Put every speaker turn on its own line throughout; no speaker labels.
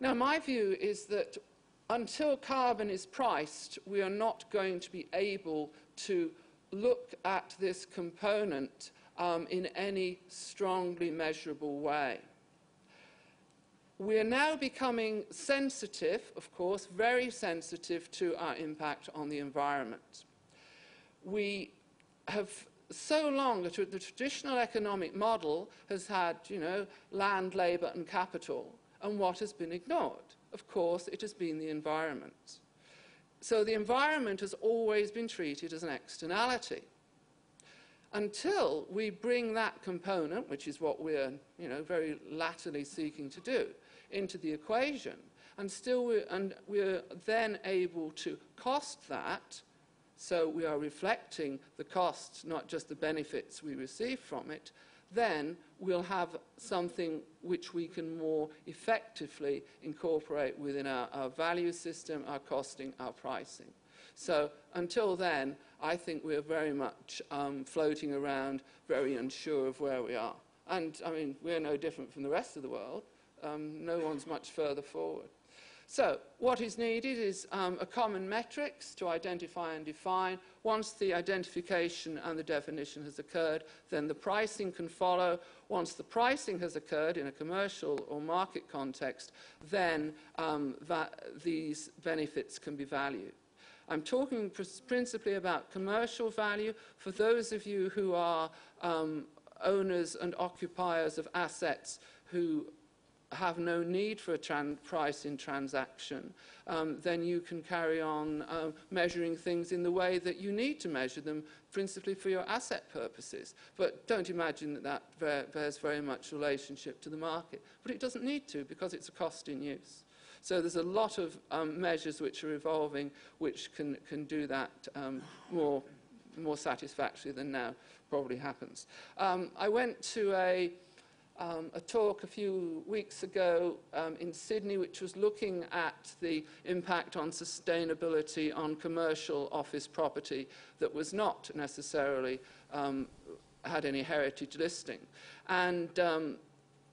Now, my view is that until carbon is priced, we are not going to be able to look at this component in any strongly measurable way. We are now becoming sensitive, of course, very sensitive to our impact on the environment. We have so long, the traditional economic model has had, land, labour and capital, and what has been ignored? Of course, it has been the environment. So the environment has always been treated as an externality. Until we bring that component, which is what we're very latterly seeking to do, into the equation, and we're then able to cost that, so we are reflecting the costs, not just the benefits we receive from it, then we'll have something which we can more effectively incorporate within our value system, our costing, our pricing. So until then, I think we're very much floating around, very unsure of where we are. And, I mean, we're no different from the rest of the world. No one's much further forward. So what is needed is a common metrics to identify and define. Once the identification and the definition has occurred, then the pricing can follow. Once the pricing has occurred in a commercial or market context, then these benefits can be valued. I'm talking principally about commercial value. For those of you who are owners and occupiers of assets who have no need for a pricing transaction, then you can carry on measuring things in the way that you need to measure them, principally for your asset purposes. But don't imagine that that bears very much relationship to the market. But it doesn't need to, because it's a cost in use. So there's a lot of measures which are evolving which can do that more satisfactorily than now probably happens. I went to a talk a few weeks ago in Sydney, which was looking at the impact on sustainability on commercial office property that was not necessarily had any heritage listing. And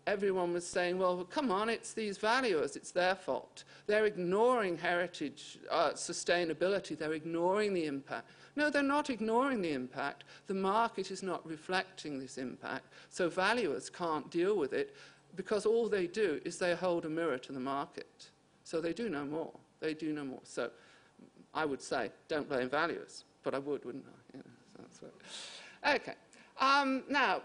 everyone was saying, well, come on, it's these valuers, it's their fault. They're ignoring heritage, sustainability, they're ignoring the impact. No, they're not ignoring the impact. The market is not reflecting this impact, so valuers can't deal with it, because all they do is they hold a mirror to the market. So they do no more. They do no more. So I would say, don't blame valuers, but I would, wouldn't I? So that's what. Okay. Now,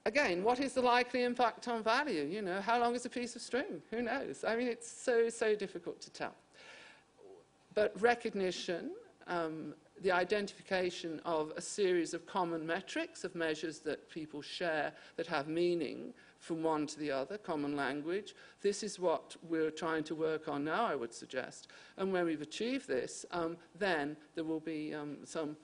again, what is the likely impact on value? How long is a piece of string? Who knows? I mean, it's so difficult to tell. But recognition, the identification of a series of common metrics, of measures that people share that have meaning from one to the other, common language. This is what we're trying to work on now, I would suggest. And when we've achieved this, then there will be some,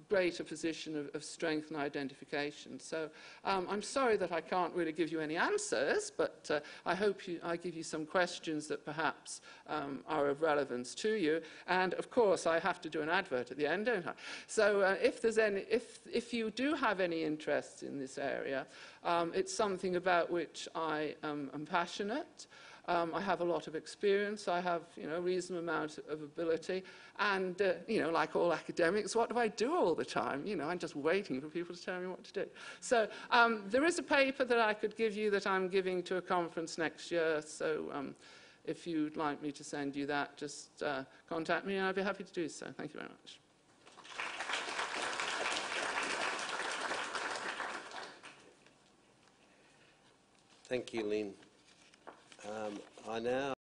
greater position of strength and identification. So I'm sorry that I can't really give you any answers, but I hope I give you some questions that perhaps are of relevance to you. And of course, I have to do an advert at the end, don't I? So if you do have any interest in this area, it's something about which I am passionate. I have a lot of experience. I have, a reasonable amount of ability. And, like all academics, what do I do all the time? I'm just waiting for people to tell me what to do. So there is a paper that I could give you that I'm giving to a conference next year. So if you'd like me to send you that, just contact me and I'd be happy to do so. Thank you very much.
Thank you, Lynn. I now